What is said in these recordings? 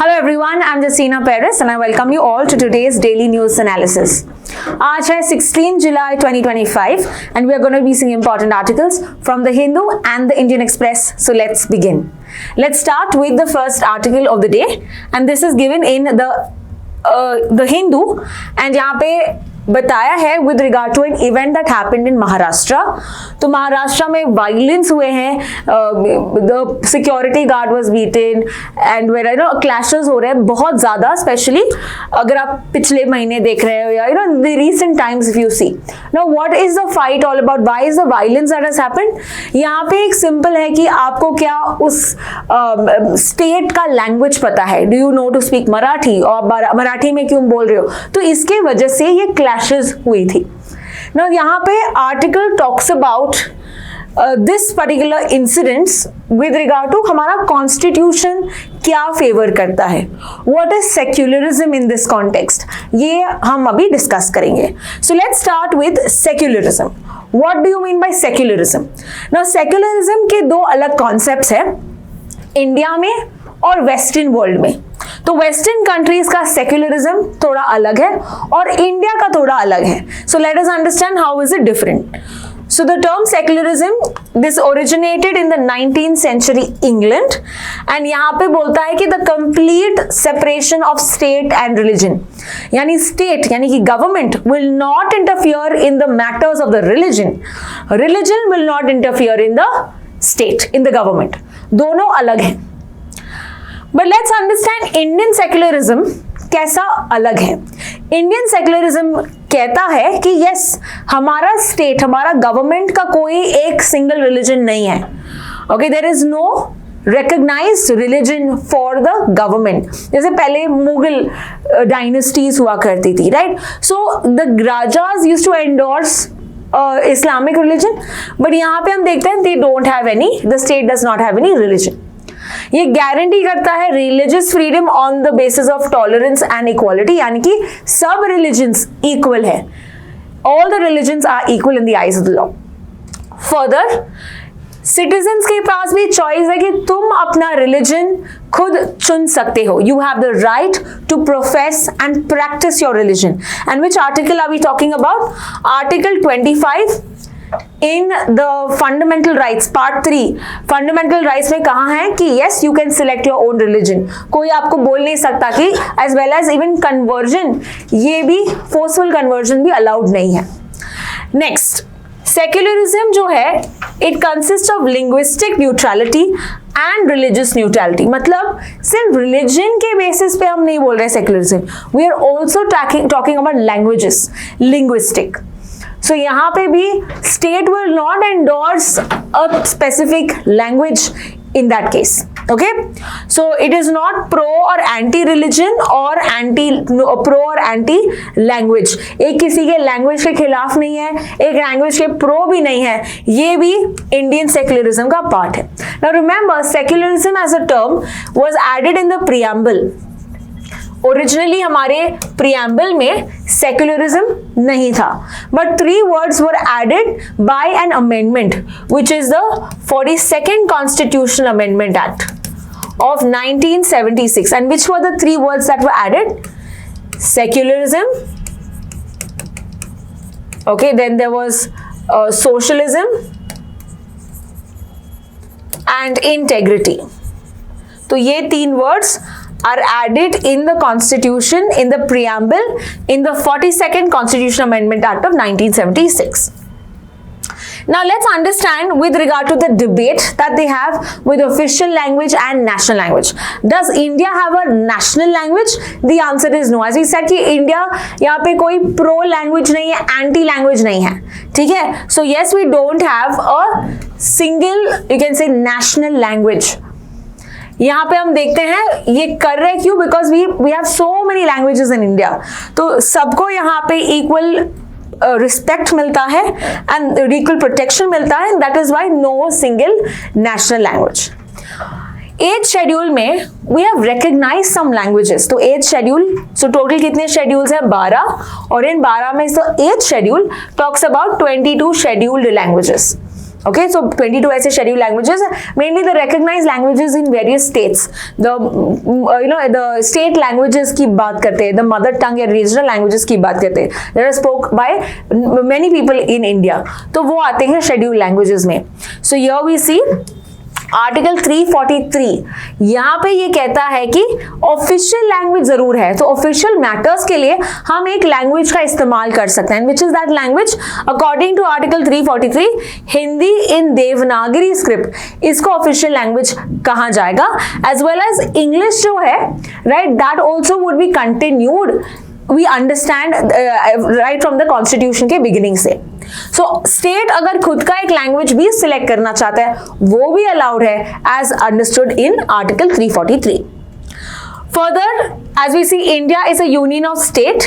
Hello everyone, I'm Justina Perez and I welcome you all to today's daily news analysis. आज है 16 July 2025 and we are going to be seeing important articles from the Hindu and the Indian Express. So let's begin. Let's start with the first article of the day and this is given in the Hindu and यहाँ पे बताया है with regard to an event that happened in Maharashtra. तो महाराष्ट्र में violence हुए हैं, the security guard was beaten and where clashes हो रहे हैं बहुत ज़्यादा, स्पेशली अगर आप पिछले महीने देख रहे हो या the recent times if you see. Now what is the fight all about? Why is the violence that has happened? यहाँ पे एक सिंपल है कि आपको क्या उस स्टेट का लैंग्वेज पता है. Do you know to speak Marathi और मराठी में क्यों बोल रहे हो, तो इसके वजह से ये क्लैशेस हुई थी. Now यहाँ पे article talks about this particular incidents with regard to हमारा कॉन्स्टिट्यूशन क्या फेवर करता है. What is secularism in this context, ये हम अभी डिस्कस करेंगे. So let's start with secularism. What do you mean by secularism? Now secularism के दो अलग कॉन्सेप्ट्स हैं इंडिया में और वेस्टर्न वर्ल्ड में. तो वेस्टर्न कंट्रीज का सेक्युलरिज्म थोड़ा अलग है और इंडिया का थोड़ा अलग है. So let us understand how is it different. So the term secularism, this originated in the 19th century England and यहाँ पे बोलता है कि the complete separation of state and religion. यानी state यानी कि government will not interfere in the matters of the religion. Religion will not interfere in the state, in the government. दोनों अलग हैं. But let's understand Indian secularism कैसा अलग है. Indian secularism कहता है कि यस, हमारा स्टेट, हमारा गवर्नमेंट का कोई एक सिंगल रिलीजन नहीं है. Okay, there is no recognized religion for the government. जैसे पहले मुगल डायनेस्टीज हुआ करती थी, right? So the rajas used to endorse Islamic religion, but यहाँ पे हम देखते हैं they don't have any, the state does not have any religion. ये गारंटी करता है religious freedom on the basis of tolerance and equality, यानी कि सब रिलीजन्स इक्वल है. All the religions are equal in the eyes of the law. Further citizens के पास भी चॉइस है कि तुम अपना रिलीजन खुद चुन सकते हो. You have the right to profess and practise your religion. And which article are we talking about? Article 25 in the fundamental rights part 3. Fundamental rights में कहा है कि yes, you can select your own religion. कोई आपको बोल नहीं सकता कि as well as even conversion, ये भी फोर्सफुल कन्वर्जन भी अलाउड नहीं है. नेक्स्ट, सेक्युलरिज्म जो है it consist of linguistic neutrality and religious neutrality. मतलब सिर्फ रिलीजन के बेसिस पे हम नहीं बोल रहे secularism, we are also talking about languages, linguistic. So यहाँ पे भी state will not endorse a specific language in that case. Okay? So it is not pro or anti-religion or pro or anti-language. एक किसी के language के खिलाफ नहीं है, एक language के pro भी नहीं है. ये भी Indian secularism का part है. Now remember, secularism as a term was added in the preamble. Originally हमारे प्रियम्बल में सेक्युलरिज्म नहीं था, but 3 words were added by an amendment which is the 42nd Constitutional Amendment Act of 1976. And which were the 3 words that were added? Secularism, okay, then there was socialism and integrity. तो ये 3 words are added in the constitution, in the preamble, in the 42nd Constitutional Amendment Act of 1976. Now let's understand with regard to the debate that they have with official language and national language. Does India have a national language? The answer is no. As we said कि India यहाँ पे कोई pro language नहीं है, anti language नहीं है, ठीक है? So yes, we don't have a single, you can say, national language. यहाँ पे हम देखते हैं ये कर रहे क्यों? Because we have so many languages in India. तो सबको यहाँ पे इक्वल रिस्पेक्ट मिलता है एंड इक्वल प्रोटेक्शन मिलता है. That is why no single national language. 8th schedule में we have recognize some languages. तो 8th शेड्यूल, सो टोटल कितने शेड्यूल्स हैं? 12. और इन 12 में 8th schedule talks about 22 scheduled languages. Okay, so 22 ऐसे scheduled languages, mainly the recognized languages in various states. The the state languages की बात करते हैं, the mother tongue या regional languages की बात करते हैं, that are spoke by many people in India. तो वो आते हैं scheduled languages में. So here we see article 343 यहाँ पे ये कहता है कि ऑफिशियल लैंग्वेज जरूर है, तो ऑफिशियल मैटर्स के लिए हम एक लैंग्वेज का इस्तेमाल कर सकते हैं, which is that language according to article 343 Hindi in Devanagari script, इसको ऑफिशियल लैंग्वेज कहा जाएगा, एज वेल एज इंग्लिश जो है, right, that also would be continued, we understand right from the constitution के बिगिनिंग से. सो स्टेट अगर खुद का एक लैंग्वेज भी सिलेक्ट करना चाहता है वो भी अलाउड है, as understood in article 343. Further as we see India is a union of state,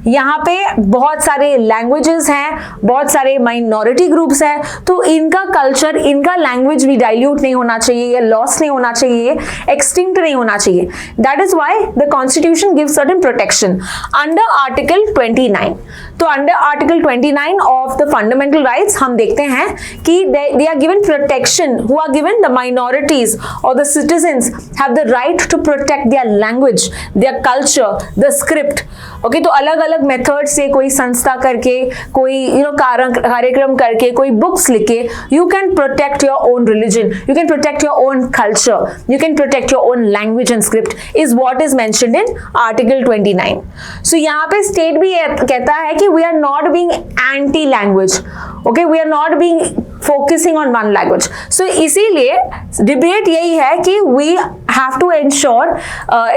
यहाँ पे बहुत सारे लैंग्वेजेस हैं, बहुत सारे माइनॉरिटी ग्रुप्स हैं, तो इनका कल्चर, इनका लैंग्वेज भी डाइल्यूट नहीं होना चाहिए या लॉस नहीं होना चाहिए, एक्सटिंक्ट नहीं होना चाहिए. That is why the constitution gives certain protection under article 29. तो under article 29 of the fundamental rights हम देखते हैं कि they are given protection, who are given the minorities और the citizens have the right to protect their language, their culture, the script. Okay, तो अलग अलग method से कोई संस्था करके, कोई कार्यक्रम करके, कोई बुक्स लिख के, you can protect your own religion, you can protect your own culture, you can protect your own language and script, is what is mentioned in article 29. So यहाँ पे स्टेट भी कहता है कि we are not being anti language, okay, we are not being focusing on one language. So इसीलिए debate यही है कि वी हैव टू एंश्योर,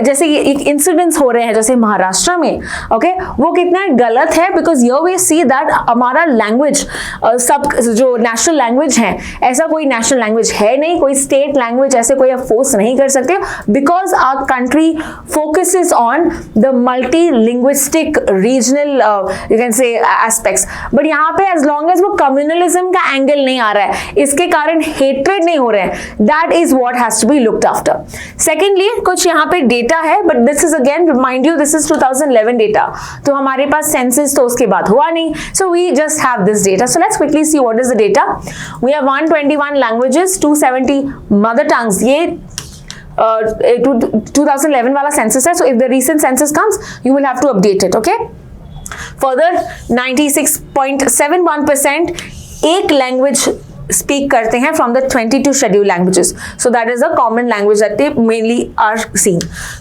जैसे इंसिडेंट्स हो रहे हैं जैसे महाराष्ट्र में, ओके, वो कितना गलत है, because yeah we see that हमारा लैंग्वेज, सब जो नेशनल लैंग्वेज है, ऐसा कोई नेशनल लैंग्वेज है नहीं, कोई स्टेट लैंग्वेज ऐसे कोई आप फोर्स नहीं कर सकते, because our country focuses on the multi linguistic regional you can say aspects. But यहाँ पे एज लॉन्ग एज वो कम्युनलिज्म का एंगल नहीं आ रहा है, इसके कारण हेट्रेड नहीं हो रहे हैं, that is what has to be looked after. Secondly कुछ यहाँ पे डेटा है, but this is again remind you, this is 2011 data, तो हमारे पास सेंसस तो उसके बाद हुआ नहीं, so we just have this data. So let's quickly see what is the data. We have 121 languages, 270 mother tongues. ये 2011 वाला सेंसस है, so if the recent census comes you will have to update it. Okay, further 96.71% एक language speak करते हैं from the 22 scheduled languages, so that is a common language that they mainly are seen.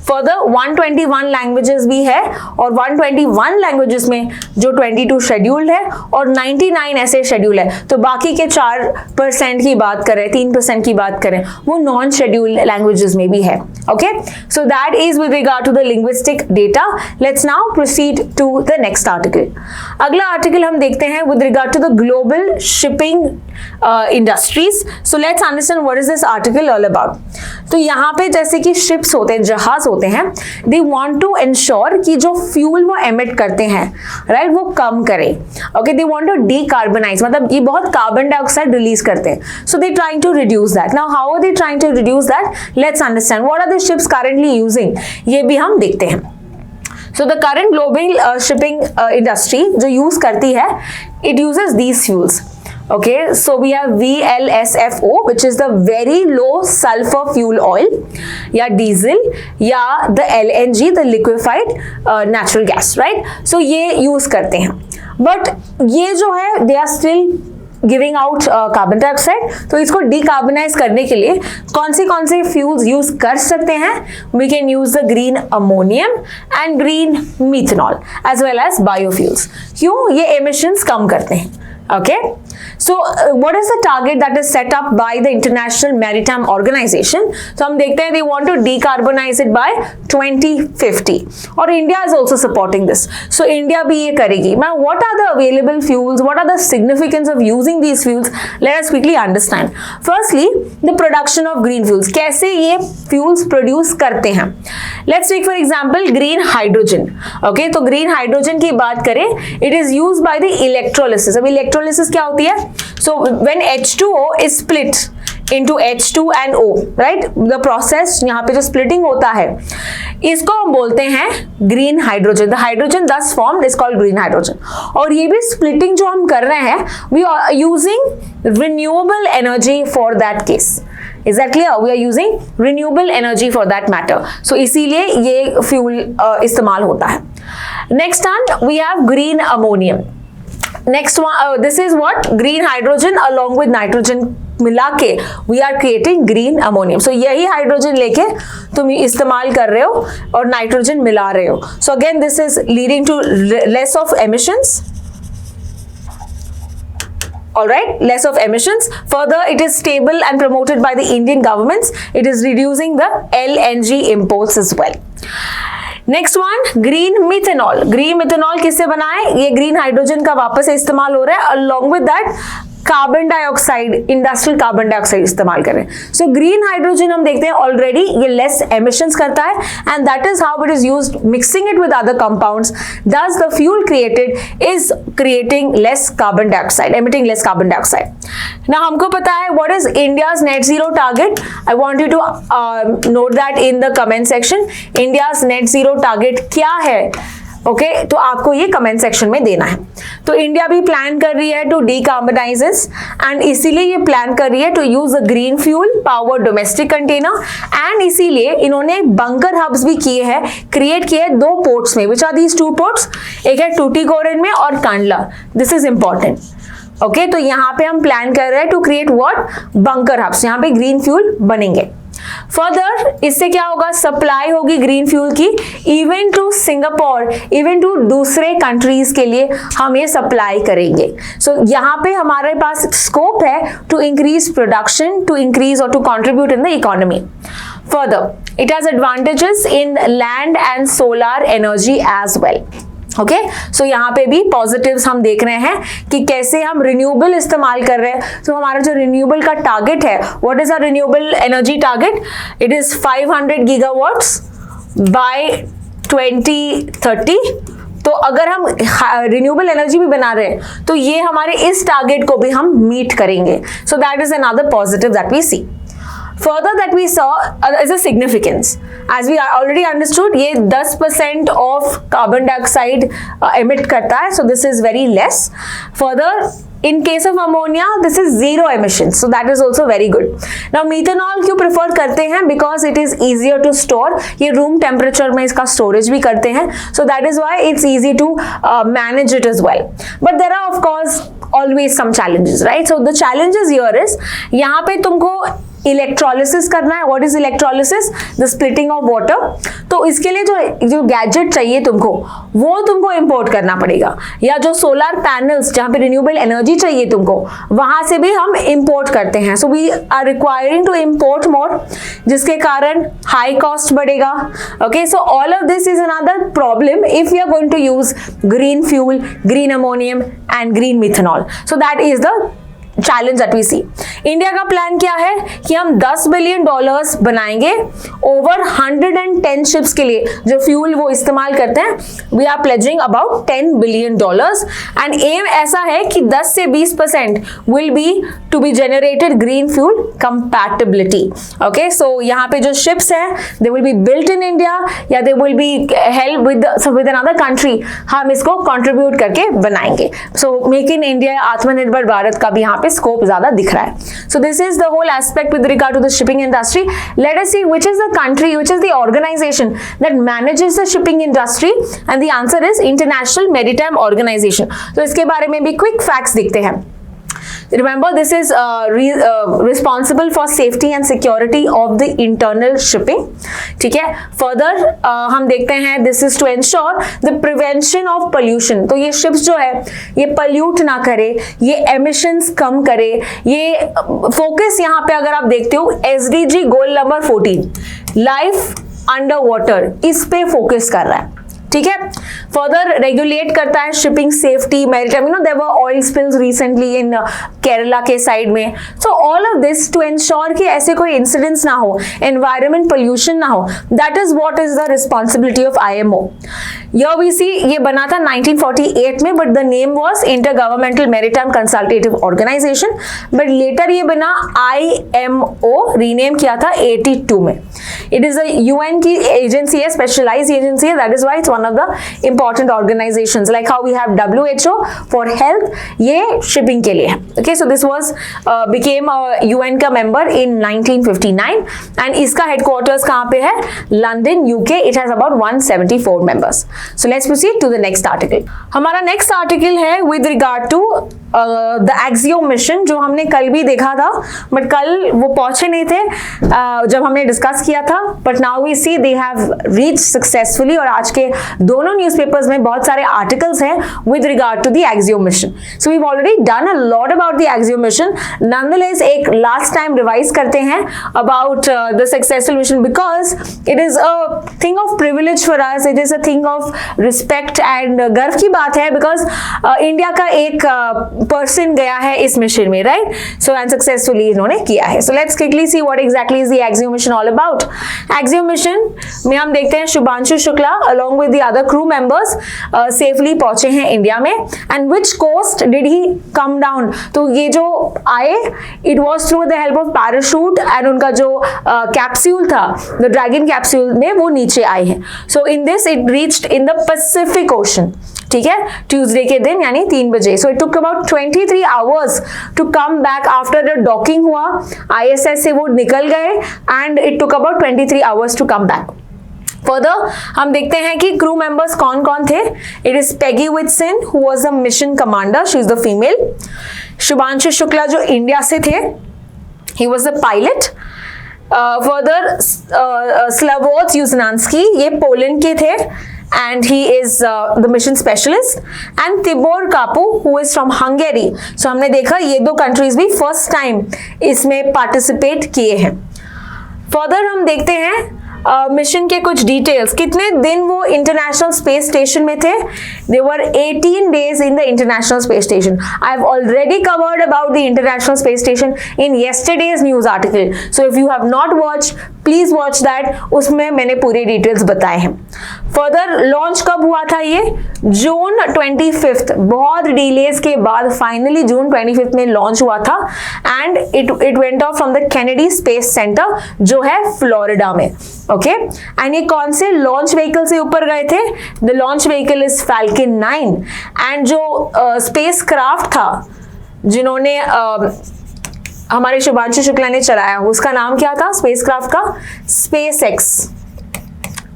Further 121 languages भी है, और 121 languages में जो 22 scheduled है और 99 ऐसे शेड्यूल है, तो बाकी के 4% की बात करें, 3% की बात करें, वो नॉन शेड्यूल्ड लैंग्वेजेस में भी है. Okay, so that is with regard to the linguistic data. Let's now proceed to the next article. अगला आर्टिकल हम देखते हैं with regard to the global shipping industries. So let's understand what is this article all about. तो यहाँ पे जैसे कि ships होते हैं, जहाज होते हैं, दे वांट टू इंश्योर कि जो फ्यूल वो एमिट करते हैं, राइट, वो कम करे. Okay, they want to decarbonize, मतलब ये बहुत कार्बन डाइऑक्साइड रिलीज करते हैं, so they trying to reduce that. Now how are they trying to reduce that? Let's understand what are the ships currently using, ये भी हम देखते हैं. So the current global shipping industry जो use करती है, it uses these fuels. Okay, so we have VLSFO, which is the very low sulfur fuel oil, या diesel, या the LNG, the liquefied natural gas, right? So ये use करते हैं. But ये जो है, they are still giving out carbon dioxide, तो इसको डीकार्बनाइज करने के लिए कौन से फ्यूल्स यूज कर सकते हैं? We can use the green ammonium and green methanol as well as biofuels. क्यों? ये एमिशंस कम करते हैं. Okay, so what is the target that is set up by the International Maritime Organization? So हम देखते हैं they want to decarbonize it by 2050, और India is also supporting this. So India भी ये करेगी. Now what are the available fuels? What are the significance of using these fuels? Let us quickly understand. Firstly, the production of green fuels. कैसे ये fuels produce करते हैं? Let's take for example green hydrogen. Okay, तो green hydrogen की बात करें, it is used by the electrolysis. अब electrolysis क्या होती है? So when H2O is split into H2 and O, right? The process यहाँ पे जो splitting होता है इसको हम बोलते हैं green hydrogen. The hydrogen thus formed is called green hydrogen. और ये भी splitting जो हम कर रहे हैं we are using renewable energy for that case. Is that clear? We are using renewable energy for that matter. So इसीलिए ये fuel इस्तेमाल होता है. Next one we have green ammonium. Next one, this is what? Green hydrogen along with nitrogen मिला के we are creating green ammonium. So यही hydrogen लेके तुम इस्तेमाल कर रहे हो और नाइट्रोजन मिला रहे हो. So again this is leading to less of emissions. Alright, less of emissions. Further, it is stable and promoted by the Indian governments. It is reducing the LNG imports as well. Next one green methanol. Green methanol किससे बना है? ये green hydrogen का वापस से इस्तेमाल हो रहा है along with that carbon dioxide, industrial carbon dioxide इस्तेमाल करें. सो ग्रीन हाइड्रोजन हम देखते हैं ऑलरेडी ये लेस एमिशंस करता है and that is how it is used mixing it with other compounds. Thus the fuel created is creating less carbon dioxide, emitting less carbon dioxide. ना हमको पता है what is India's net zero target. I want you to note that in the comment section. India's net zero target क्या है? Okay तो आपको ये comment section में देना है. तो इंडिया भी प्लान कर रही है टू डीकार्बनाइजेस एंड इसीलिए ये प्लान कर रही है to use a green fuel power domestic container and इसीलिए इन्होंने बंकर हब्स भी किए हैं, क्रिएट किए हैं 2 पोर्ट्स में. Which are these 2 ports? एक है टूटीकोरिन में और Kandla. This is important. Okay तो यहाँ पे हम प्लान कर रहे हैं to create what? Bunker hubs. यहाँ पे ग्रीन फ्यूल बनेंगे. फर्दर इससे क्या होगा? सप्लाई होगी ग्रीन फ्यूल की even to Singapore, even to दूसरे कंट्रीज के लिए हम ये सप्लाई करेंगे. सो यहाँ पे हमारे पास स्कोप है to increase production, to increase और to contribute in the economy. Further it has advantages in land and solar energy as well. Okay so यहाँ पे भी पॉजिटिव्स हम देख रहे हैं कि कैसे हम रिन्यूएबल इस्तेमाल कर रहे हैं. तो हमारा जो रिन्यूएबल का टारगेट है, what is our renewable energy target? It is 500 gigawatts by 2030. तो अगर हम रिन्यूएबल एनर्जी भी बना रहे हैं तो ये हमारे इस टारगेट को भी हम मीट करेंगे. So that is another positive that we see. Further that we saw is a significance. As we already understood, ये 10% of carbon dioxide emit करता है, so this is very less. Further, in case of ammonia, this is zero emissions, so that is also very good. Now methanol क्यों prefer करते हैं? Because it is easier to store. ये room temperature में इसका storage भी करते हैं, so that is why it's easy to manage it as well. But there are of course always some challenges, right? So the challenges here is यहाँ पे तुमको electrolysis करना है. What is electrolysis? The splitting of water. तो इसके लिए जो gadget चाहिए तुमको वो तुमको इंपोर्ट करना पड़ेगा, या जो सोलर पैनल्स जहाँ पे रिन्यूएबल एनर्जी चाहिए तुमको वहां से भी हम इंपोर्ट करते हैं. So we are requiring to import more, जिसके कारण हाई कॉस्ट बढ़ेगा. Okay so all of this is another problem if you are going to use green fuel, green ammonium and green methanol. So that is the challenge that we see. India का plan क्या है कि हम $10 billion बनाएंगे over 110 ships के लिए जो fuel वो इस्तेमाल करते हैं. We are pledging about $10 billion and um ऐसा है कि 10 से 20% will be to be generated green fuel compatibility. Okay so यहाँ पे जो शिप्स हैं they will be built in India या they will be help with another country. हम इसको कंट्रीब्यूट करके बनाएंगे. सो मेक इन इंडिया, आत्मनिर्भर भारत का भी यहाँ पे स्कोप ज्यादा दिख रहा है. So this is the whole aspect with regard to the shipping industry. Let us see which is the country, which is the organization that manages the shipping industry, and the answer is International Maritime Organization. तो इसके बारे में भी quick facts दिखते हैं. Remember, this is responsible for safety and security of the internal shipping. ठीक है. Further, हम देखते हैं this is to ensure the prevention of pollution. तो ये ships जो है ये pollute ना करे, ये emissions कम करे. ये focus यहाँ पे अगर आप देखते हो SDG goal number 14, life under water, इस पे focus कर रहा है. ठीक है. फर्दर रेगुलेट करता है shipping safety, maritime, you know there were oil spills recently in Kerala के साइड में. So all of this to ensure कि ऐसे कोई इंसिडेंट्स ना हो, एनवायरमेंट पोल्यूशन ना हो, that is what is the responsibility of IMO. Here we see ये बना था 1948 में, but the name was inter governmental maritime consultative organisation, but later ये बना IMO, रीनेम किया था 82 में. इट इज अ UN की एजेंसी है, स्पेशलाइज्ड एजेंसी है, that is why it's one of the important organisations. Like how we have WHO फॉर health, ये शिपिंग के लिए है. Okay, so this was became UN का मेंबर इन 1959 एंड इसका हेडक्वार्टर्स कहाँ पे है? London, UK. It has about 174 members. So let's proceed to the next article. हमारा next article है with regard to the Axiom mission, जो हमने कल भी देखा था, बट कल वो पहुंचे नहीं थे जब हमने डिस्कस किया था, but now we see they have reach successfully. और आज के दोनों न्यूज़पेपर्स में बहुत सारे आर्टिकल्स हैं with regard to the Axiom mission. So we've already done a lot about the Axiom mission. Nonetheless, एक last time रिवाइज करते हैं about the successful mission because it is a thing of privilege for us. It is a thing of respect and गर्व की बात है, because India का एक person गया है इस मिशन में, राइट? सो एंड सक्सेसफुली इन्होंने किया है. So let's quickly see what exactly is the axiom mission all about. Axiom mission में हम देखते हैं Shubhanshu Shukla along with the other crew members safely पहुंचे हैं इंडिया में. And which coast did he come down? तो ये जो आए, it was through the help of parachute and उनका जो कैप्सूल था, द ड्रैगन कैप्सूल में वो नीचे आए हैं. So in this it reached in the Pacific Ocean, ठीक है, ट्यूसडे के दिन यानी 3 बजे. So it took about 23 hours to come back after the docking हुआ. ISS से वो निकल गए and it took about 23 hours to come back. Further हम देखते हैं कि क्रू मेंबर्स कौन कौन थे. It is Peggy Whitson who was the mission commander, she is the female. Shubhanshu Shukla जो इंडिया से थे, he was the pilot. Further Slawosz Uznanski, ये पोलैंड के थे and he is the mission specialist. and Tibor Kapu who is from Hungary. so हमने देखा ये दो कंट्रीज भी फर्स्ट टाइम इसमें पार्टिसिपेट किए हैं. फर्दर हम देखते हैं मिशन के कुछ डिटेल्स. कितने दिन वो इंटरनेशनल स्पेस स्टेशन में थे? दे वर 18 days in the international space station. I have already covered about the international space station in yesterday's news article. So if you have not watch, please watch that. उसमें मैंने पूरे details बताए हैं. Further launch कब हुआ था? ये जून 25, बहुत डिलेज के बाद फाइनली जून 25 में लॉन्च हुआ था. And it went of from the Kennedy space centre जो है फ्लोरिडा में. ओके, एंड ये कौन से लॉन्च व्हीकल से ऊपर गए थे? The launch vehicle is falcon 9. And जो स्पेस क्राफ्ट था जिन्होंने हमारे शुभांशु शुक्ला ने चलाया, उसका नाम क्या था स्पेस क्राफ्ट का? SpaceX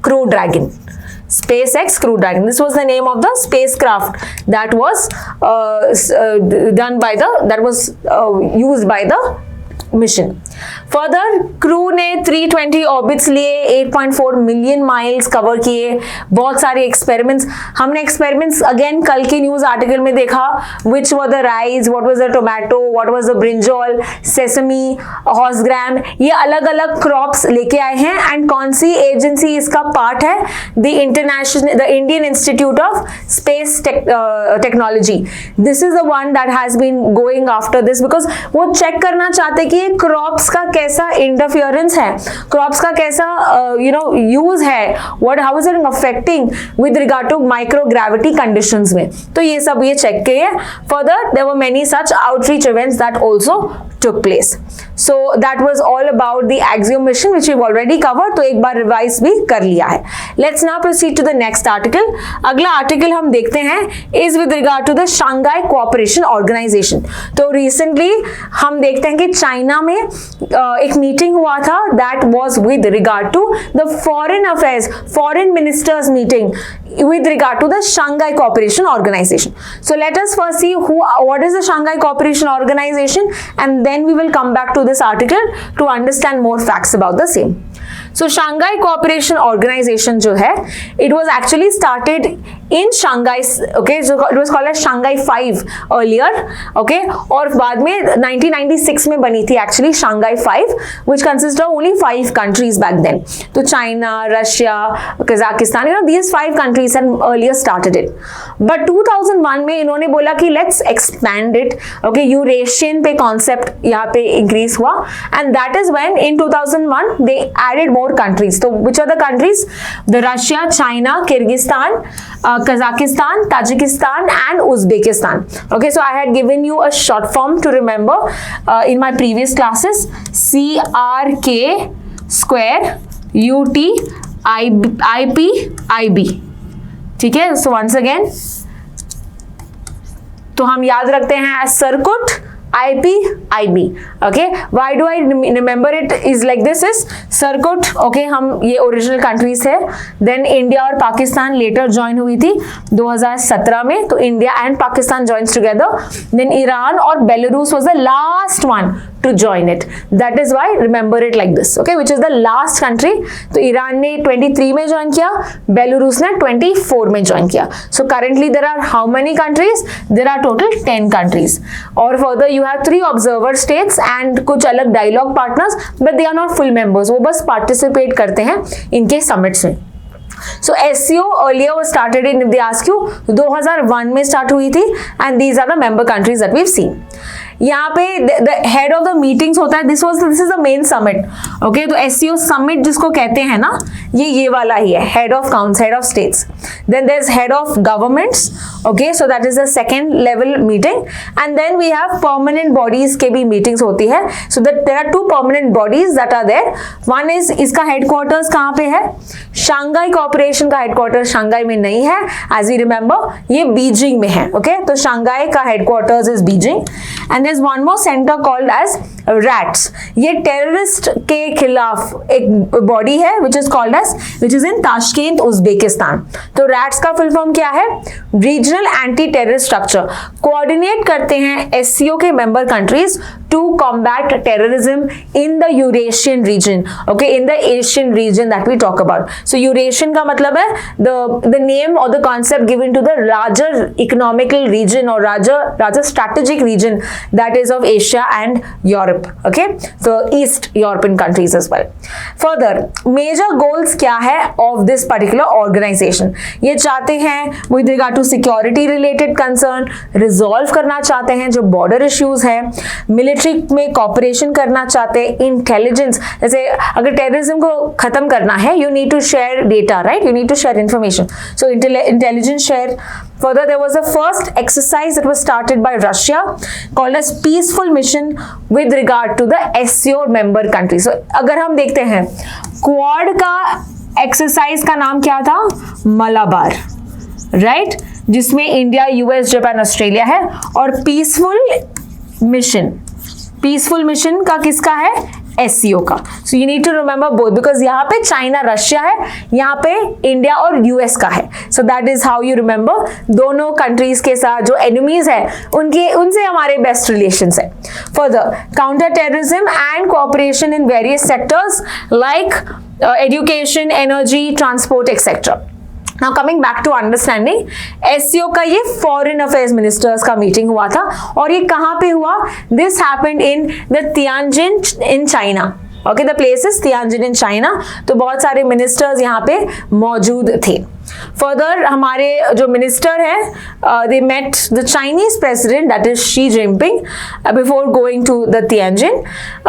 Crew Dragon. SpaceX Crew Dragon. This was the name of the spacecraft that was used by the mission. Further crew ने 320 ऑर्बिट्स लिए, 8.4 मिलियन माइल्स कवर किए, बहुत सारे एक्सपेरिमेंट्स. हमने एक्सपेरिमेंट्स अगेन कल के न्यूज आर्टिकल में देखा. Which were the rice, what was the tomato, what was the brinjal, sesame, horsegram, ये अलग अलग क्रॉप्स लेके आए हैं. एंड कौन सी एजेंसी इसका पार्ट है? The Indian Institute of Space Technology. This is the one that has been going after this, because वो चेक करना चाहते कि क्रॉप्स का कैसा इंटरफियरेंस है, क्रॉप्स का कैसा यूज है, how is it affecting with regard to microgravity conditions में. तो ये सब ये चेक किए. Further there were many such outreach events that also took place. So that was all about the Axiom mission which we've already covered. तो एक बार revise भी कर लिया है. Let's now proceed to the next article. अगला article हम देखते हैं is with regard to the Shanghai Cooperation Organization. तो recently हम देखते हैं कि चाइना में एक मीटिंग हुआ था that was with regard to the foreign affairs, foreign ministers meeting with regard to the Shanghai Cooperation Organization. So let us first see what is the Shanghai Cooperation Organization, and then we will come back to this article to understand more facts about the same. So Shanghai Cooperation Organisation जो है, it was actually started in Shanghai, okay, so it was called as Shanghai 5 earlier, okay, और बाद में 1996 में बनी थी actually Shanghai 5, which consist of only 5 countries back then. तो China, Russia, Kazakhstan, these 5 countries had earlier started it. But 2001 में इन्होंने बोला कि let's expand it, okay, Eurasian पे कॉन्सेप्ट यहाँ पे इंक्रीज हुआ, and that is when in 2001 they added more countries. So which are the countries? The Russia, China, Kyrgyzstan, Kazakhstan, Tajikistan and Uzbekistan. Okay, so I had given you a short form to remember in my previous classes. CRK square UT IP IB. ठीक है, so once again तो हम याद रखते हैं as circuit IP IB. Okay, why do I remember it is like this is circuit, okay, हम ये original countries है, देन इंडिया और पाकिस्तान लेटर ज्वाइन हुई थी 2017 में, तो India and Pakistan joins together, then Iran और Belarus was the last one to join it. That is why remember it like this, okay, which is the last country. तो Iran ने 23 में join किया, Belarus ने 24 में ज्वाइन किया. So currently there are how many countries? There are total 10 countries. और further you have 3 observer states and कुछ अलग dialogue partners, but they are not full members. वो बस participate करते हैं इनके summits में. So SCO earlier was started in, if they ask you, 2001 में start हुई थी, and these are the member countries that we've seen. यहाँ पे the head of the meetings होता है, this is the main summit, okay, तो SCO summit जिसको कहते हैं ना, ये वाला ही है, head of counts, head of states. Then there's head of governments, okay, so that is the second level meeting, and then we have permanent bodies के भी meetings होती है. So that there are 2 permanent bodies that are there. One is इसका headquarters कहाँ पे है? Shanghai cooperation का headquarters Shanghai में नहीं है, as we remember, ये बीजिंग में है, okay, तो शांघाई का headquarters is Beijing. And there's one more center called as RATS. ये टेररिस्ट के खिलाफ एक बॉडी है which is in ताशकेंत, उज्बेकिस्तान. तो RATS का फुल फॉर्म क्या है? Regional anti terrorist structure. Coordinate करते हैं SCO के member countries to combat terrorism in the Eurasian region, okay, in the Asian region that we talk about. So Eurasian का मतलब है the name or the concept given to the larger economical region or larger strategic region that is of Asia and Europe, okay, so East European countries as well. Further, major goals क्या है of this particular organization? ये चाहते हैं with regard to security related concern, resolve करना चाहते हैं जो border issues है, military में कॉपरेशन करना चाहते हैं, इंटेलिजेंस, जैसे अगर टेररिज्म को खत्म करना है, you need to share data, right, you need to share information, so intelligence share. Further, there was a first exercise that was started by Russia called as peaceful mission with regard to the SCO member countries. So अगर हम देखते हैं quad का exercise का नाम क्या था? Malabar, right, जिसमें इंडिया, यूएस, जापान, ऑस्ट्रेलिया है, और पीसफुल मिशन का किसका है? SCO का. So you need to remember both, because यहाँ पे चाइना, रशिया है, यहाँ पे इंडिया और यूएस का है. सो that is how you remember. दोनों कंट्रीज के साथ जो एनिमीज है उनसे हमारे बेस्ट रिलेशंस है. Further, counter terrorism and cooperation in various sectors like education, energy, transport etcetera. Now coming back to understanding, SCO का ये फॉरेन अफेयर्स मिनिस्टर्स का मीटिंग हुआ था, और ये कहाँ पे हुआ? This happened in the Tianjin in China. Okay, the place is Tianjin in China. तो बहुत सारे मिनिस्टर्स यहाँ पे मौजूद थे. फर्दर हमारे जो मिनिस्टर हैं, they met the Chinese president, that is Xi Jinping, before going to the Tianjin.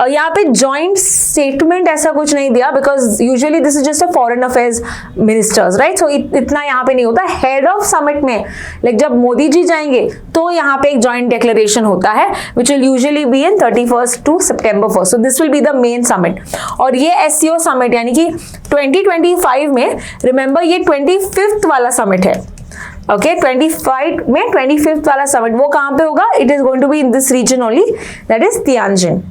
यहाँ पे joint statement ऐसा कुछ नहीं दिया, because usually this is just a foreign affairs ministers, right? So इतना यहाँ पे नहीं होता. Head of summit में, like जब मोदी जी जाएंगे तो यहाँ पे एक joint declaration होता है, which will usually be in 31st to September 1st. So this will be the main summit. और ये SCO summit यानी कि 2025 में, remember ये 25th वाला समिट है. ओके, 25 में 25th वाला समिट, वो कहाँ पे होगा? It is going to be in this region only, that is Tianjin.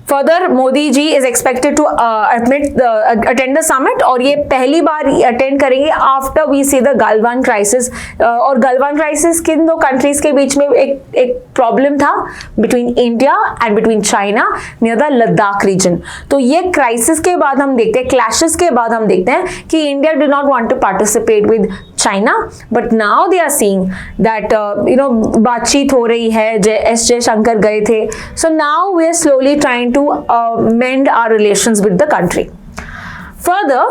Further Modi ji is expected to attend the summit, और ये पहली बार अटेंड करेंगे after we see the Galwan crisis. और गलवान क्राइसिस किन दो कंट्रीज के बीच में एक प्रॉब्लम था between India and between China near the Ladakh region. तो ये क्राइसिस के बाद हम देखते हैं, क्लैशेस के बाद हम देखते हैं कि India did not want to participate with China, but now they are seeing that बातचीत हो रही है, एस जयशंकर गए थे, so now we are slowly trying to mend our relations with the country. Further,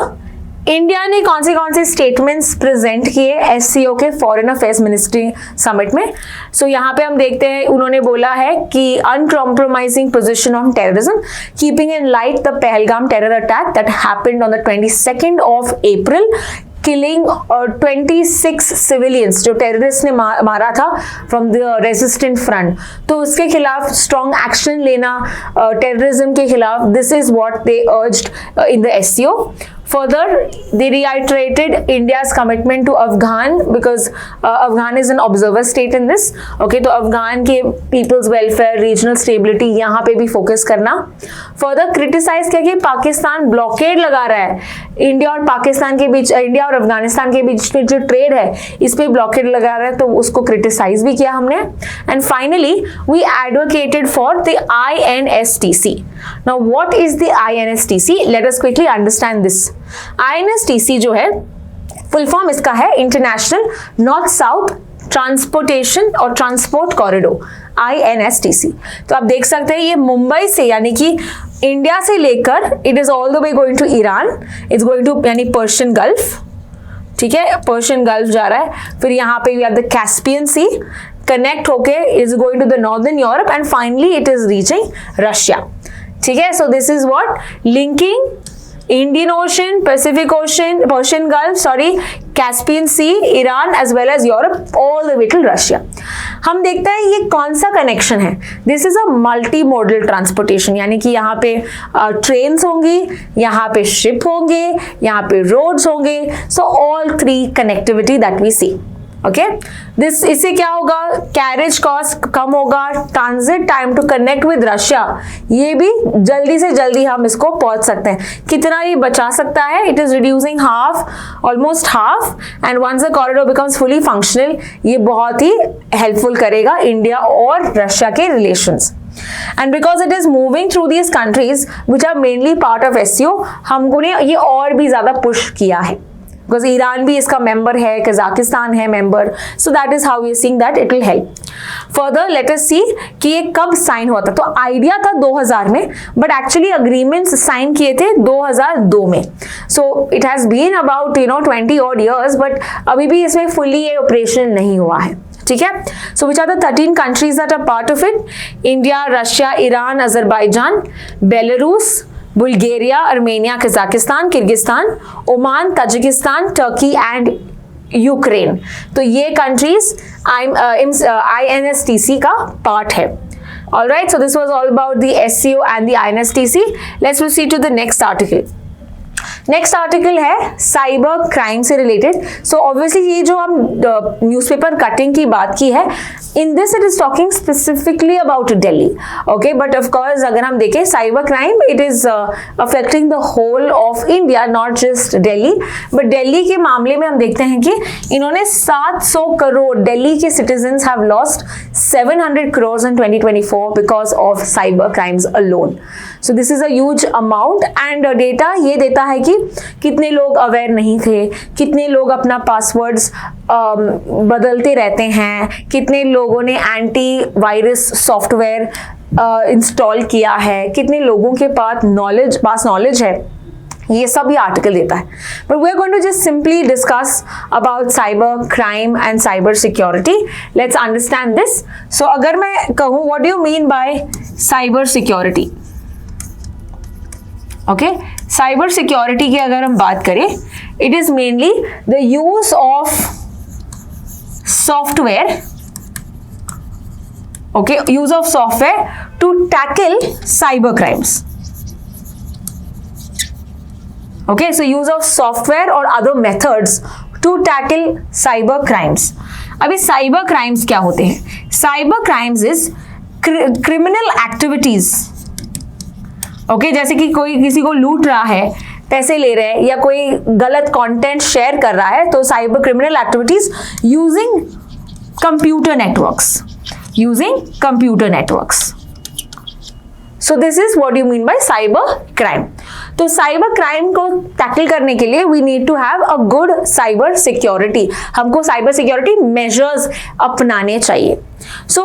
इंडिया ने कौन से स्टेटमेंट्स प्रेजेंट किए SCO के फॉरेन अफेयर्स मिनिस्ट्री समिट में। सो यहाँ पे हम देखते हैं उन्होंने बोला है कि uncompromising position on terrorism, keeping in light the Pahalgam terror attack that happened on the 22nd of April, killing 26 civilians जो टेररिस्ट ने मारा था फ्रॉम द रेजिस्टेंट फ्रंट। तो उसके खिलाफ स्ट्रॉन्ग एक्शन लेना टेररिज्म के खिलाफ, this is what they urged in the SCO. Further, they reiterated India's commitment to Afghan because Afghan is an observer state in this. Okay, तो अफगान के people's welfare, regional stability यहाँ पे भी focus करना. Further, criticize किया कि Pakistan blockade लगा रहा है इंडिया और पाकिस्तान के बीच, इंडिया और अफगानिस्तान के बीच में जो ट्रेड है इस पे ब्लॉकेड लगा रहा है, तो उसको क्रिटिसाइज भी किया हमने. And finally we advocated for the INSTC. Now what is the INSTC? Let us quickly understand this. INSTC जो है फुल फॉर्म इसका है इंटरनेशनल नॉर्थ साउथ ट्रांसपोर्टेशन और ट्रांसपोर्ट कॉरिडोर, INSTC. तो आप देख सकते हैं ये मुंबई से यानी कि इंडिया से लेकर it is all the way going to Iran, it's going to यानी पर्शियन गल्फ, ठीक है, पर्शियन गल्फ जा रहा है. फिर यहाँ पे we have the Caspian Sea, connect होके is going to the northern Europe and finally it is reaching Russia. ठीक है, so this is what linking Indian Ocean, Pacific Ocean, Persian Gulf, Caspian Sea, Iran as well as Europe, all the way to Russia. हम देखते हैं ये कौन सा connection है. This is a multi modal transportation, यानी कि यहाँ पे ट्रेन्स होंगी, यहाँ पे शिप होंगे, यहाँ पे रोड्स होंगे. So all three connectivity that we see. Okay, this इससे क्या होगा, कैरेज कॉस्ट कम होगा, transit time to connect with Russia ये भी जल्दी से जल्दी हम इसको पहुंच सकते हैं. कितना ये बचा सकता है, it is reducing half, almost half, and once the corridor becomes fully functional ये बहुत ही हेल्पफुल करेगा इंडिया और रशिया के relations. And because it is moving through these countries which are mainly part of SCO, हमको ने ये और भी ज्यादा पुश किया है because ईरान भी इसका मेंबर है, कजाकिस्तान है member, so that is how we are seeing that it will help. Further, let us see कि ये कब साइन हुआ था. तो आइडिया था 2000 में, but actually agreements साइन किए थे 2002 में. So it has been about 20 odd years, but अभी भी इसमें fully ये ऑपरेशन नहीं हुआ है. ठीक है, so which are the 13 countries that are part of it? India, Russia, Iran, Azerbaijan, Belarus, Bulgaria, Armenia, Kazakhstan, Kyrgyzstan, Oman, Tajikistan, Turkey and Ukraine. तो ये कंट्रीज INSTC का पार्ट है. Alright, so this was all about the SCO and the INSTC. Let's proceed to the next article. Next article है cyber crime से related. So obviously ये जो हम newspaper cutting की बात की है, in this it is talking specifically about Delhi. Okay, but of course अगर हम देखें cyber crime it is affecting the whole of India, not just Delhi. But Delhi के मामले में हम देखते हैं कि इन्होंने 700 करोड़ दिल्ली के citizens have lost 700 crores in 2024 because of cyber crimes alone. So this is a huge amount and data ये देता है कि कितने लोग अवेयर नहीं थे, कितने लोग अपना पासवर्ड्स बदलते रहते हैं, कितने लोगों ने एंटी वायरस सॉफ्टवेयर इंस्टॉल किया है, कितने लोगों के पास नॉलेज है, ये सब ये आर्टिकल देता है. But we are going to just simply discuss about cyber crime and cyber security. Let's understand this. So अगर मैं कहूँ what do you mean by cyber security? Okay, cyber security की अगर हम बात करें, it is mainly the use of software, okay, use of software to tackle cyber crimes. Okay, so use of software or other methods to tackle cyber crimes. अभी cyber crimes क्या होते हैं? Cyber crimes is criminal activities okay जैसे कि कोई किसी को लूट रहा है, पैसे ले रहे हैं या कोई गलत कंटेंट शेयर कर रहा है, तो cyber criminal activities using computer networks. So this is what you mean by cyber crime. तो साइबर क्राइम को टैकल करने के लिए we need to have a good cyber security. हमको साइबर सिक्योरिटी मेजर्स अपनाने चाहिए। सो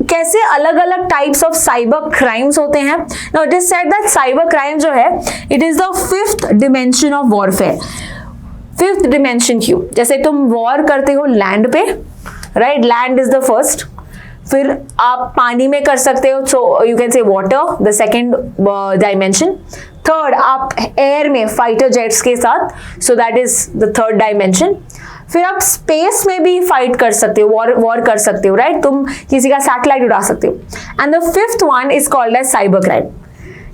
कैसे अलग अलग टाइप्स ऑफ साइबर क्राइम्स होते हैं। Now it is said that cyber crime जो है it is the fifth dimension of warfare. Fifth dimension क्यों? जैसे तुम वॉर करते हो लैंड पे, right, land is the first, फिर आप पानी में कर सकते हो, सो यू कैन से water, the second dimension. Third आप एयर में फाइटर जेट्स के साथ, सो that is the third dimension. फिर आप स्पेस में भी फाइट कर सकते हो, वॉर कर सकते हो, राइट, तुम किसी का सैटेलाइट उड़ा सकते हो। And the fifth one is called as cyber crime.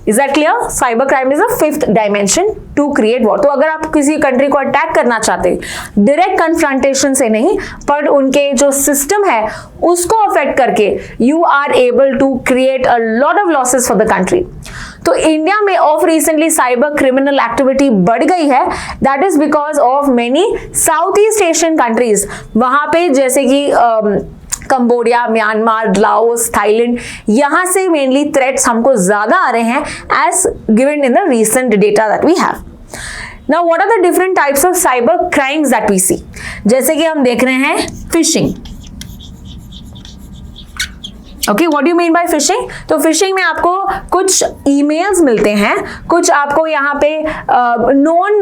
Is that clear? Cyber crime is a fifth dimension to create war. तो अगर आप किसी कंट्री को अटैक करना चाहते हैं डायरेक्ट कन्फ्रंटेशन से नहीं, पर उनके जो सिस्टम है उसको अफेक्ट करके, you are able to create a lot of losses for the country. तो इंडिया में of recently cyber criminal activity बढ़ गई है, that is because of many south east Asian countries. वहां पे जैसे कि कंबोडिया, म्यांमार, लाओस, थाईलैंड, यहां से मेनली थ्रेट्स हमको ज्यादा आ रहे हैं as given in the recent data that we have. Now what are the different types of cyber crimes that we see? जैसे कि हम देख रहे हैं phishing. Okay, what do mean by phishing? तो फिशिंग में आपको कुछ ईमेल्स मिलते हैं, कुछ आपको यहाँ पे नोन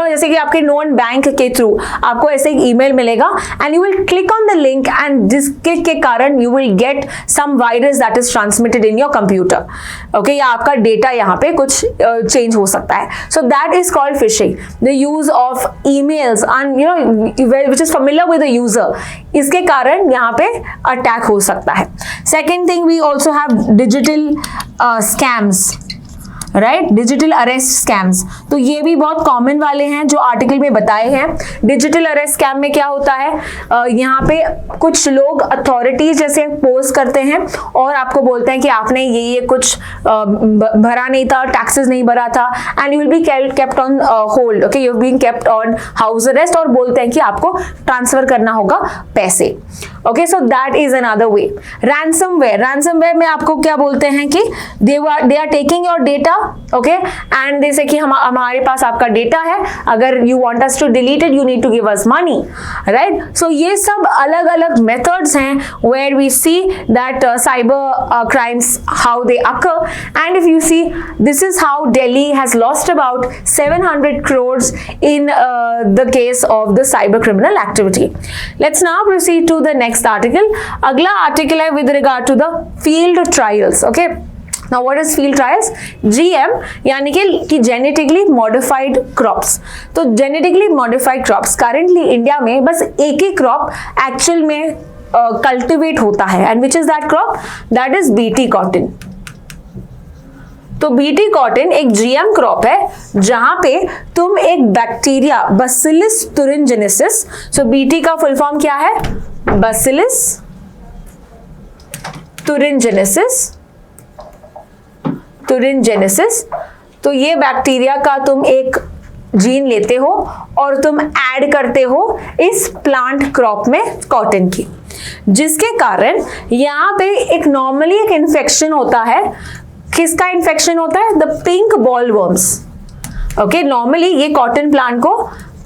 जैसे कि आपके नोन बैंक के थ्रू आपको ऐसे एक ईमेल मिलेगा and you will click on the link and जिसके के कारण you will get some virus that is transmitted in your computer. Okay, या आपका डेटा यहाँ पे कुछ चेंज हो सकता है। सो that is called fishing, the use of emails which is familiar with the user, इसके कारण यहाँ पे अटैक हो सकता है। Second thing, we also have digital scams, right, digital arrest scams. तो ये भी बहुत कॉमन वाले हैं जो आर्टिकल में बताए हैं। डिजिटल अरेस्ट स्कैम में क्या होता है, यहाँ पे कुछ लोग अथॉरिटीज जैसे पोस्ट करते हैं और आपको बोलते हैं कि आपने ये कुछ भरा नहीं था, टैक्सेस नहीं भरा था, and you will be kept on hold. Okay, you being kept on house arrest, और बोलते हैं कि आपको ट्रांसफर करना होगा पैसे। Okay, so that is another way. Ransomware में आपको क्या बोलते हैं कि they are taking your data, okay, and जैसे कि हमारे पास आपका डेटा है, अगर you want us to delete it you need to give us money, right. So ये सब अलग अलग मेथड्स हैं where we see that cyber crimes how they occur, and if you see this is how Delhi has lost about 700 crores in the case of the cyber criminal activity. Let's now proceed to the next article. अगला article है with regard to the field trials. Okay. Now what is field trials? GM यानी कि genetically modified crops. तो genetically modified crops currently India में बस एक ही crop actual में cultivate होता है, and which is that crop? That is BT cotton. तो बीटी कॉटन एक जीएम क्रॉप है जहां पे तुम एक बैक्टीरिया बैसिलस तुरिनजेनेसिस, सो बीटी का फुल फॉर्म क्या है? बैसिलस तुरिनजेनेसिस। तो ये बैक्टीरिया का तुम एक जीन लेते हो और तुम ऐड करते हो इस प्लांट क्रॉप में कॉटन की, जिसके कारण यहाँ पे एक नॉर्मली एक इन्फेक्शन होता है। किसका इन्फेक्शन होता है? The pink bollworms. Okay, normally ये कॉटन प्लांट को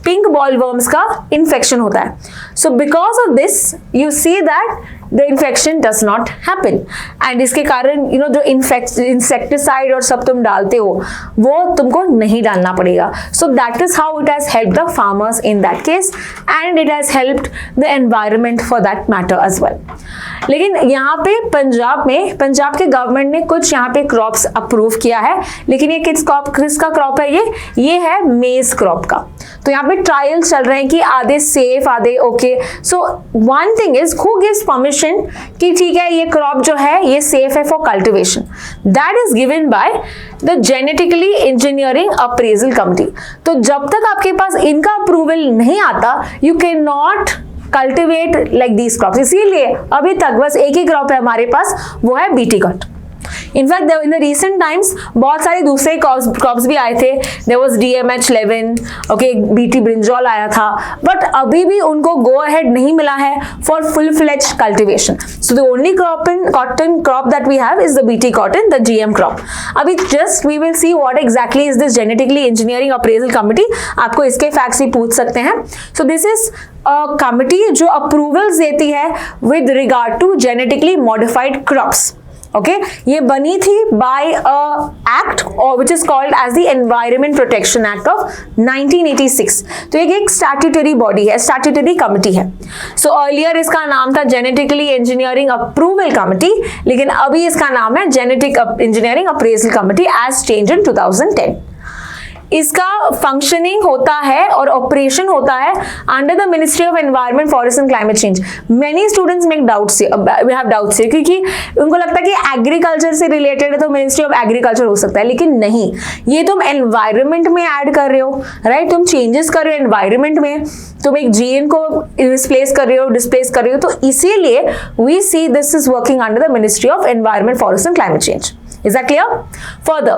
पिंक बॉलवर्म्स का इन्फेक्शन होता है। So because of this you see that the infection does not happen, and इसके कारण जो इंसेक्टिसाइड और सब तुम डालते हो वो तुमको नहीं डालना पड़ेगा। So that is how it has helped the farmers in that case, and it has helped the environment for that matter as well. लेकिन यहाँ पे पंजाब के गवर्नमेंट ने कुछ यहाँ पे क्रॉप्स अप्रूव किया है, लेकिन ये किसका क्रॉप है? ये है मेज क्रॉप का। तो यहाँ पे ट्रायल्स चल रहे हैं कि आधे सेफ आधे okay. So one thing is who gives permission कि ठीक है ये क्रॉप जो है ये सेफ है for cultivation, that is given by the genetically engineering appraisal committee. तो जब तक आपके पास इनका अप्रूवल नहीं आता you can not cultivate like these crops. इसीलिए अभी तक बस एक ही क्रॉप है हमारे पास, वो है BT cotton. In fact in the recent times बहुत सारे दूसरे क्रॉप्स भी आए थे, there was DMH11, okay, BT brinjal आया था, बट अभी भी उनको गो अहेड नहीं मिला है for full fledged cultivation. So the only cotton crop that we have is the BT cotton, the GM crop. अभी just we will see what exactly is this genetically engineering appraisal committee. आपको इसके facts भी पूछ सकते हैं. So this is a committee जो approvals देती है with regard to genetically modified crops. Okay, ये बनी थी बाय अ एक्ट और which is called as the environment protection act of 1986. तो एक स्टैट्यूटरी बॉडी है, स्टैट्यूटरी कमिटी है. सो अर्लियर इसका नाम था जेनेटिकली इंजीनियरिंग अप्रूवल कमिटी, लेकिन अभी इसका नाम है genetic engineering appraisal committee as change in 2010. इसका फंक्शनिंग होता है और ऑपरेशन होता है under the ministry of environment, forest and climate change. Many students make doubts, we have doubts, क्योंकि उनको लगता है कि एग्रीकल्चर से रिलेटेड है तो मिनिस्ट्री ऑफ एग्रीकल्चर हो सकता है, लेकिन नहीं, ये तुम एनवायरनमेंट में ऐड कर रहे हो, राइट? तुम चेंजेस कर रहे हो एनवायरनमेंट में, तुम एक जीन को डिस्प्लेस कर रहे हो, तो इसीलिए we see this is working under the ministry of environment, forest and climate change. Is that clear? Further,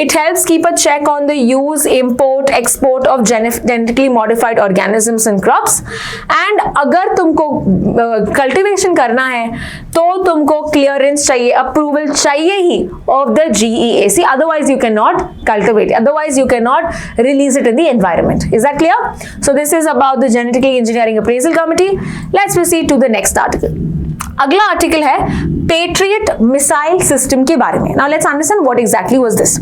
it helps keep a check on the use, import, export of genetically modified organisms and crops. And अगर तुमको cultivation करना है तो तुमको clearance चाहिए, approval चाहिए ही of the GEAC. Otherwise you cannot cultivate. Otherwise you cannot release it in the environment. Is that clear? So this is about the Genetically Engineering Appraisal Committee. Let's proceed to the next article. अगला article है patriot missile system के बारे में. Now let's understand what exactly was this.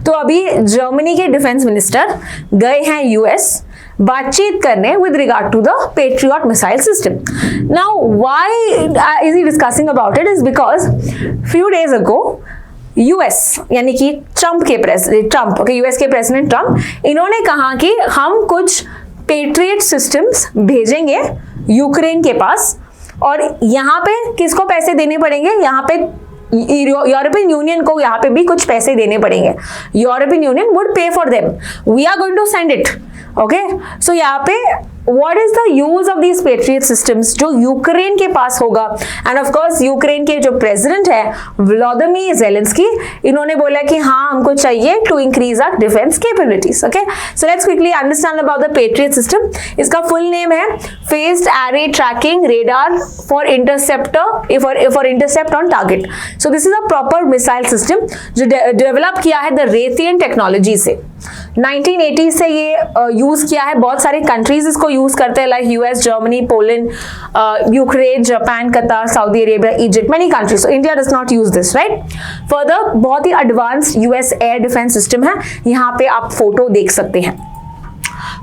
तो अभी Germany के defence minister गए हैं यूएस बातचीत करने with regard to the patriot missile system. Now why is he discussing about it is because few days ago US यानी कि US के प्रेसिडेंट ट्रंप, इन्होंने कहा कि हम कुछ पेट्रियट सिस्टम्स भेजेंगे यूक्रेन के पास, और यहाँ पे किसको पैसे देने पड़ेंगे? यहाँ पे यूरोपियन यूनियन को यहाँ पे भी कुछ पैसे देने पड़ेंगे. European Union would pay for them, we are going to send it. Okay, so यहाँ पे what is the use of these patriot systems जो यूक्रेन के पास होगा. एंड ऑफ कोर्स यूक्रेन के जो प्रेसिडेंट है व्लादिमीर ज़ेलेंस्की, इन्होंने बोला कि हाँ हमको चाहिए to increase our defence capabilities. Okay, so let's quickly understand about the patriot system. इसका फुल नेम है phased array tracking radar for intercept on target. So this is a proper missile system जो develop किया है the Raytheon technology से. 1980 से ये use किया है. बहुत सारे कंट्रीज इसको यूज करते हैं, like US, Germany, Poland, Ukraine, Japan, Qatar, Saudi Arabia, Egypt, many countries. So India does not use this, right? Further, बहुत ही advanced US air defence system है. यहाँ पे आप फोटो देख सकते हैं.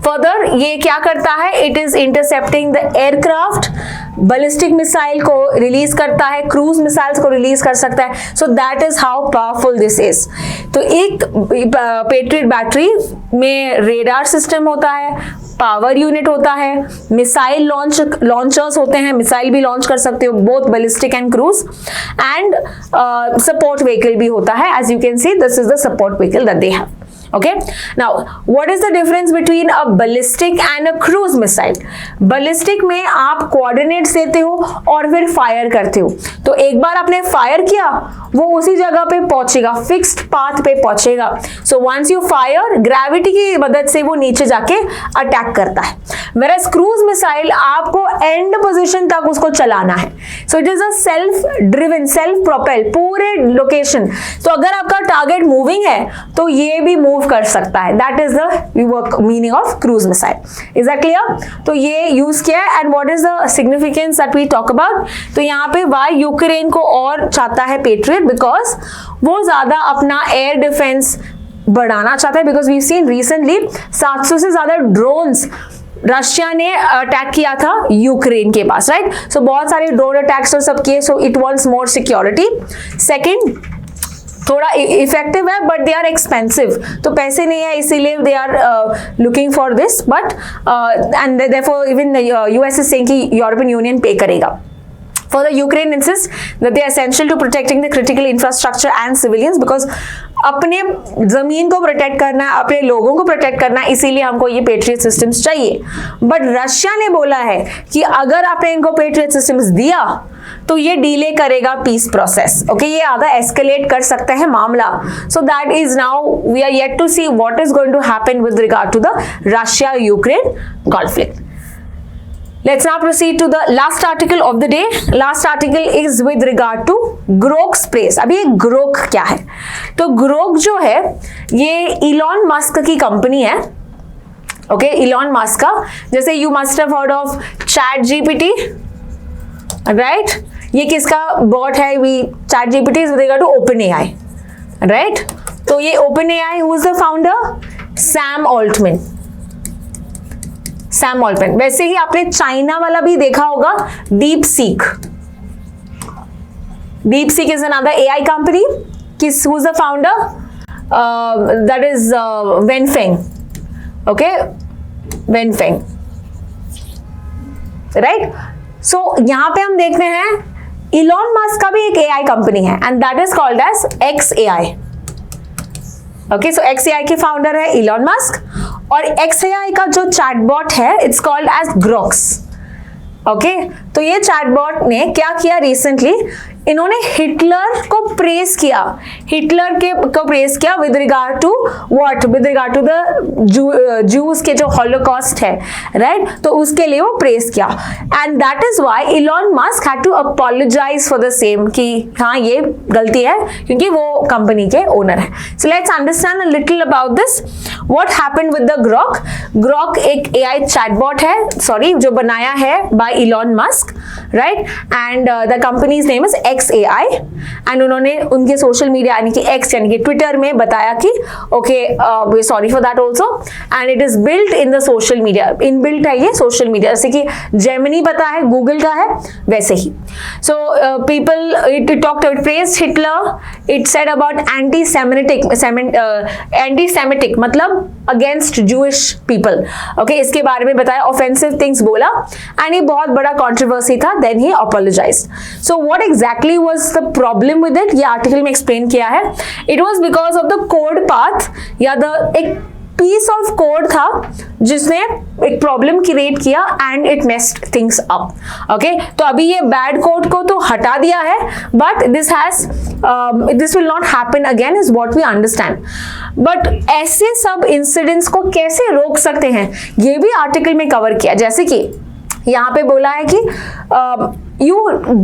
फर्दर ये क्या करता है? It is intercepting the aircraft, ballistic missile को रिलीज करता है, क्रूज मिसाइल्स को रिलीज कर सकता है. सो that is how powerful this is. तो एक पेट्रियट बैटरी में रेडार सिस्टम होता है, पावर यूनिट होता है, मिसाइल लॉन्चर्स होते हैं, मिसाइल भी लॉन्च कर सकते हो, both ballistic and cruise, and support vehicle भी होता है. As you can see this is the support vehicle that they have. Okay, now what is the difference between a ballistic and a cruise missile? Ballistic में आप coordinates देते हो और फिर fire करते हो. तो एक बार आपने फायर किया वो उसी जगह पे पहुंचेगा, फिक्स्ड पाथ पे पहुंचेगा. So once you fire, gravity की मदद से वो नीचे जाके अटैक करता है. Whereas cruise missile आपको एंड पोजिशन तक उसको चलाना है. So it is a self driven, self propelled पूरे लोकेशन. तो अगर आपका टारगेट मूविंग है तो ये भी मूव कर सकता है. That is the meaning of cruise missile. Is that clear? तो ये यूज किया है. And what is the significance that we talk about? तो यहाँ पे वाई यूक्रेन को और चाहता है पेट्रियट, बिकॉज वो ज्यादा अपना एयर डिफेंस बढ़ाना चाहता है. बिकॉज वी सीन रिसेंटली 700 से ज्यादा ड्रोन्स रशिया ने अटैक किया था यूक्रेन के पास, राइट? सो बहुत सारे ड्रोन अटैक्स और सब किए. So it wants more security. Second, थोड़ा इफेक्टिव है बट दे आर एक्सपेंसिव, तो पैसे नहीं है इसीलिए they are looking for this. But and therefore even US is saying कि यूरोपियन यूनियन पे करेगा. Further, Ukraine insists that they are essential to protecting the critical infrastructure and civilians because अपने जमीन को प्रोटेक्ट करना है, अपने लोगों को प्रोटेक्ट करना है, इसीलिए हमको ये पेट्रियट सिस्टम्स चाहिए. बट रशिया ने बोला है कि अगर आपने इनको पेट्रियट सिस्टम्स दिया तो ये डिले करेगा पीस प्रोसेस. ओके, ये आधा एस्केलेट कर सकते हैं मामला. So that is now we are yet to see what is going to happen with regard to the Russia Ukraine conflict. Let's now proceed to the last article of the day. Last article is with regard to Grok Space. अभी ये Grok क्या है? तो Grok जो है ये Elon Musk की company है. ओके, इलॉन मस्क का, जैसे you must have heard of ChatGPT, right? ये किसका बॉट है? ChatGPT is with regard to OpenAI, right? तो ये OpenAI, who is the founder? Sam Altman. Sam Altman. वैसे ही आपने चाइना वाला भी देखा होगा, DeepSeek. DeepSeek is another AI company. किस who is the founder? That is Wenfeng. Okay, Wenfeng, right. So यहां पे हम देखते हैं इलॉन मस्क का भी एक एआई कंपनी है and that is called as XAI. Okay, so XAI के फाउंडर है इलॉन मस्क और XAI का जो चैटबॉट है it's called as Groks. Okay, तो ये चैटबॉट ने क्या किया रिसेंटली, इन्होंने हिटलर को प्रेस किया. हिटलर को प्रेस किया with regard to what? With regard to the Jews के जो हॉलोकॉस्ट है, राइट? तो उसके लिए वो प्रेस किया and that is why Elon Musk had to apologise for the same कि हाँ ये गलती है क्योंकि वो कंपनी के ओनर है. So let's understand a little about this. What happened with the Grok? Grok एक एआई चैटबॉट है, सॉरी, जो बनाया है by Elon Musk, right? And the company's name is XAI and उन्होंने उनके सोशल मीडिया यानी कि X यानी कि ट्विटर में बताया कि okay, sorry for that also and it is built in the social media. Inbuilt है ये सोशल मीडिया, जैसे कि जेमिनी पता है गूगल का है वैसे ही. So people it talked, it praised Hitler, it said about anti semitic मतलब अगेंस्ट जूइश पीपल. ओके, इसके बारे में बताया, ऑफेंसिव थिंग्स बोला एंड ये बहुत बड़ा कंट्रोवर्सी था. Then he apologised. So what exactly was the problem with it, ये आर्टिकल में एक्सप्लेन किया है. It was because of the code path या एक piece of code था जिसने एक प्रॉब्लम क्रिएट किया and it messed things up. Okay, तो अभी ये बैड कोड को तो हटा दिया है but this will not happen again is what we understand. But ऐसे सब इंसिडेंट्स को कैसे रोक सकते हैं ये भी आर्टिकल में कवर किया. जैसे कि यहाँ पे बोला है कि you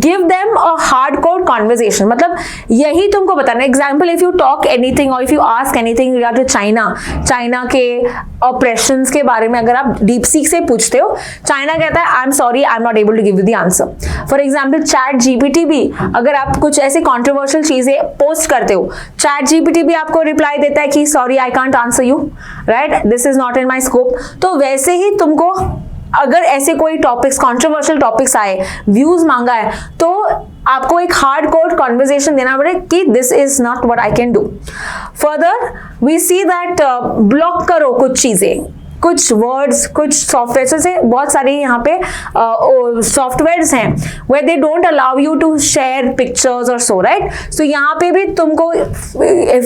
give them a hardcore conversation, मतलब यही तुमको बताना. Example, if you talk anything और if you ask anything regard to China के ऑपरेशंस के बारे में अगर आप डीप सीक से पूछते हो, चाइना कहता है I am sorry, I am not able to give you the answer. For example ChatGPT भी, अगर आप कुछ ऐसी कॉन्ट्रोवर्शियल चीजें पोस्ट करते हो, ChatGPT भी आपको रिप्लाई देता है कि sorry I can't answer you, right, this is not in my scope. तो वैसे ही तुमको अगर ऐसे कोई टॉपिक्स, कंट्रोवर्शियल टॉपिक्स आए, व्यूज मांगा है, तो आपको एक हार्ड कोर कॉन्वर्सेशन देना पड़े कि this is not what I can do. Further we see that block करो कुछ चीजें, कुछ वर्ड्स, कुछ सॉफ्टवेयर से बहुत सारे यहाँ पे सॉफ्टवेयर्स हैं where they don't allow you to share pictures or so, right? So यहाँ पे भी तुमको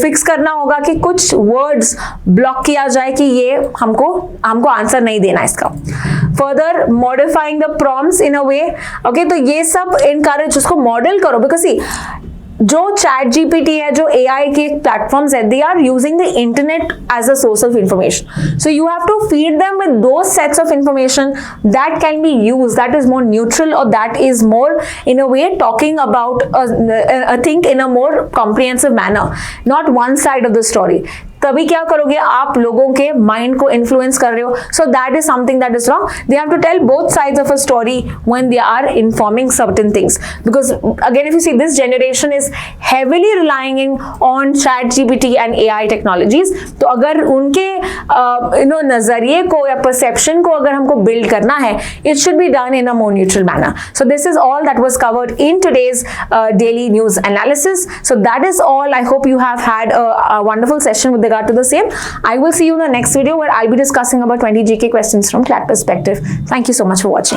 फिक्स करना होगा कि कुछ वर्ड्स ब्लॉक किया जाए कि ये हमको आंसर नहीं देना इसका. Further modifying the prompts in a way. Okay, तो ये सब इनकरेज, उसको मॉडल करो बिकॉज सी जो ChatGPT है, जो AI के प्लेटफॉर्म्स है, they are using the internet as a source of information. So you have to feed them with those sets of information that can be used, that is more neutral or that is more in a way talking about a thing in a more comprehensive manner, not one side of the story. तभी क्या करोगे, आप लोगों के mind को influence कर रहे हो. So that is something that is wrong. They have to tell both sides of a story when they are informing certain things, because again if you see this generation is heavily relying on ChatGPT and AI technologies. तो अगर उनके नजरिए को या perception को अगर हमको build करना है, it should be done in a more neutral manner. So this is all that was covered in today's daily news analysis. So that is all. I hope you have had a wonderful session with regard to the same. I will see you in the next video where I'll be discussing about 20 GK questions from CLAT perspective. Thank you so much for watching.